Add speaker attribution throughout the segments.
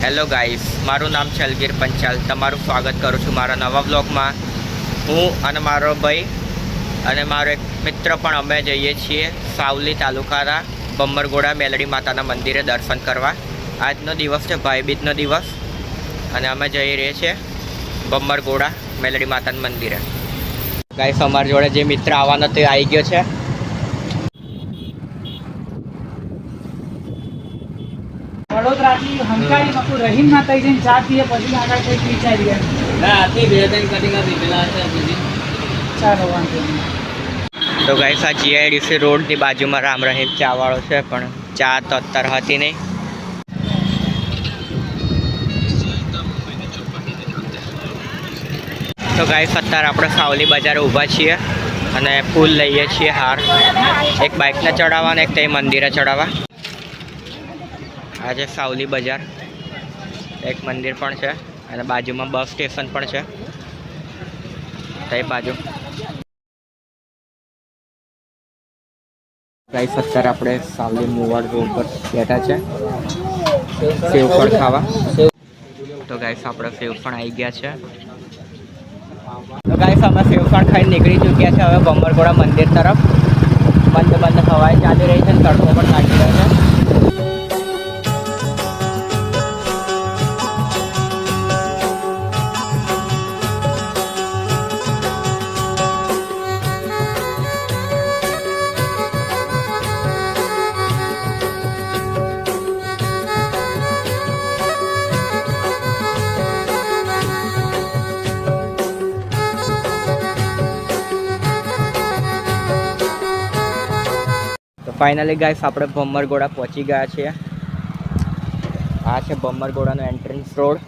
Speaker 1: Hello guys, મારું નામ છે અલગીર પંચાલ. તમારું સ્વાગત કરું છું મારા નવા વ્લોગમાં. હું અને મારો ભાઈ અને મારો એક મિત્ર પણ અમે જઈએ છીએ સાવલી તાલુકાના બમ્મરગોડા મેલડી માતાના મંદિરે દર્શન કરવા. આજનો દિવસ છે ભાઈબીજનો દિવસ અને અમે જઈ રહીએ છીએ બમ્મરગોડા મેલડી માતાના મંદિરે. ગાઈસ, અમારી જોડે જે મિત્ર આવવાનો તે આવી ગયો છે.
Speaker 2: વડોદરાથી હંકારી મકુ રહીમ ના થઈ જઈને ચા પીએ પછી આગળ કંઈક વિચારીએ.
Speaker 3: ના આથી બે ત્રણ કટિંગ હતી પેલા હતા બીજી.
Speaker 2: ચાલો વાંધો નહીં.
Speaker 1: તો ગાઈસ, આ જીઆઈડીસી રોડની બાજુમાં રામ રહીમ ચાવાળો છે, પણ ચા તો અત્યારે હતી નહીં. તો ગાઈસ, અત્યારે આપણે સાવલી બજારે ઊભા છીએ અને ફૂલ લઈએ છીએ, હાર. એક બાઇકને ચડાવવા અને એક તે મંદિરે ચડાવવા. આજે સાવલી બજાર એક મંદિર પણ છે અને બાજુમાં બસ સ્ટેશન પણ છે તે બાજુ. ગાઈસ, અત્યારે આપણે સાવલી મુવાડ રોડ પર બેઠા છે સેવફળ ખાવા. તો ગાઈસ, આપણે સેવફળ આવી ગયા છે. તો ગાઈસ, અમે સેવફળ ખાઈને નીકળી ચૂક્યા છે હવે બમ્મરગોડા મંદિર તરફ. બંધ હવાઈ ચાલી રહી છે, તડકો પણ લાગી રહ્યો છે. ફાઇનલી ગાઈસ, આપણે બમ્મરગોડા પહોંચી ગયા છીએ. આ છે બમ્મરગોડાનો એન્ટ્રન્સ રોડ.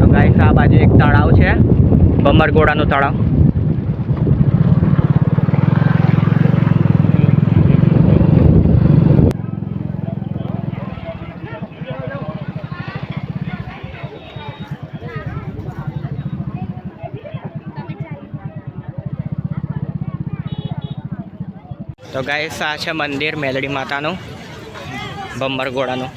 Speaker 1: તો ગાઈસ, આ બાજુ એક તળાવ છે, બમ્મરગોડાનું તળાવ. તો ગાઈસ, આ છે મંદિર મેલડી માતાનું બમ્મરગોડાનું.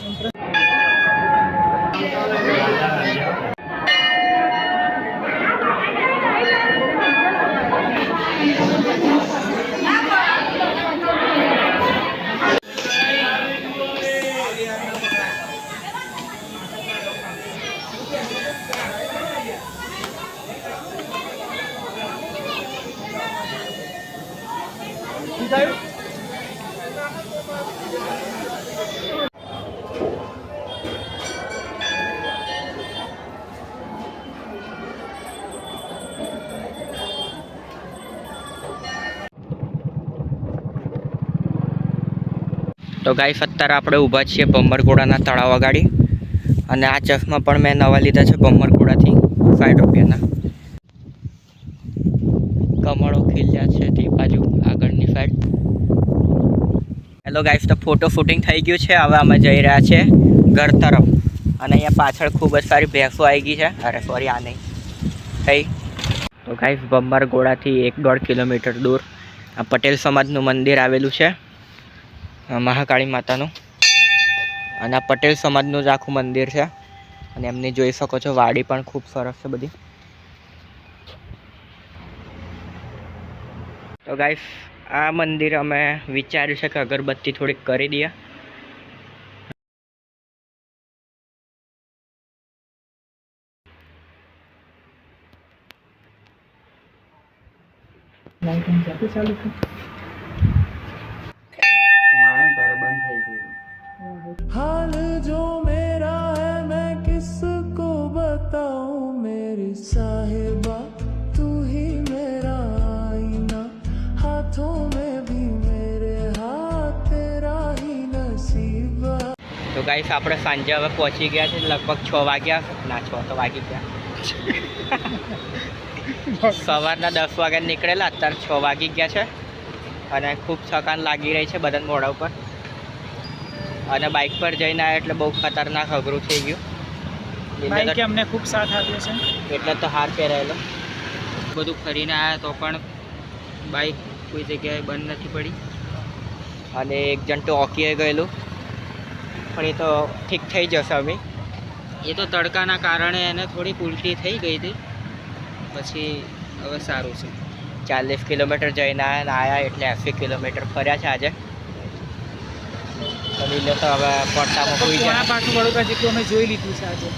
Speaker 1: તો ગાઈસ, અત્યારે આપણે ઊભા છીએ બમ્મરગોડાના તળાવ અગાડી અને આ ચશ્મા પણ મેં નવા લીધા છે બમ્મરગોડાથી 60 રૂપિયાના. કમળો ખીલ્યા છે તે બાજુ આગળની સાઈડ. હેલો ગાઈસ, તો ફોટો શૂટિંગ થઈ ગયું છે. હવે અમે જઈ રહ્યા છીએ ઘર તરફ અને અહીંયા પાછળ ખૂબ જ સારી ભેંસો આવી ગઈ છે. અરે સોરી, આ નહીં થઈ. તો ગાઈસ, બમ્મરગોડાથી 1-1.5 કિલોમીટર દૂર આ પટેલ સમાજનું મંદિર આવેલું છે, મહાકાળી માતાનું. અને આ પટેલ સમાજનું જ આખું મંદિર છે અને એમની જોઈ શકો છો વાડી પણ ખૂબ સરસ છે બધી. તો ગાઈસ, આ મંદિર અમે વિચાર્યું છે કે અગરબત્તી થોડીક કરી દઈએ.
Speaker 2: ચાલુ
Speaker 4: हाल जो मेरा है मैं किसको बताऊं मेरी साहिबा तू ही मेरा आईना हाथों में भी मेरे हाथ तेरा ही नसीबा.
Speaker 1: તો ગાઈસ, આપણે સાંજે હવે પહોંચી ગયા છે, લગભગ 6 વાગ્યા. ના, 6 તો વાગી ગયા. સવારના 10 વાગ્યા નીકળેલા, અત્યારે 6 વાગી ગયા છે અને ખૂબ થકાન લાગી રહી છે બધાને મોઢા ઉપર. અને બાઇક પર જઈને આવ્યા એટલે બહુ ખતરનાક અઘરું થઈ ગયું.
Speaker 2: બાઈકે અમને ખૂબ સાથ આપ્યો છે
Speaker 1: એટલે તો હાર પહેરાયેલો. બધું ફરીને આવ્યા તો પણ બાઇક કોઈ જગ્યાએ બંધ નથી પડી. અને એક જણ તો ઓકીએ ગયેલું, પણ એ તો ઠીક થઈ જશે. અમે એ તો તડકાના કારણે એને થોડી ઉલટી થઈ ગઈ હતી, પછી હવે સારું છે. 40 કિલોમીટર જઈને આવ્યા એટલે 80 કિલોમીટર ફર્યા છે આજે. તો તો હવે પડતામાં હોઈ જાય.
Speaker 2: પાછું વડોદરા જેટલું અમે જોઈ લીધું છે આજે.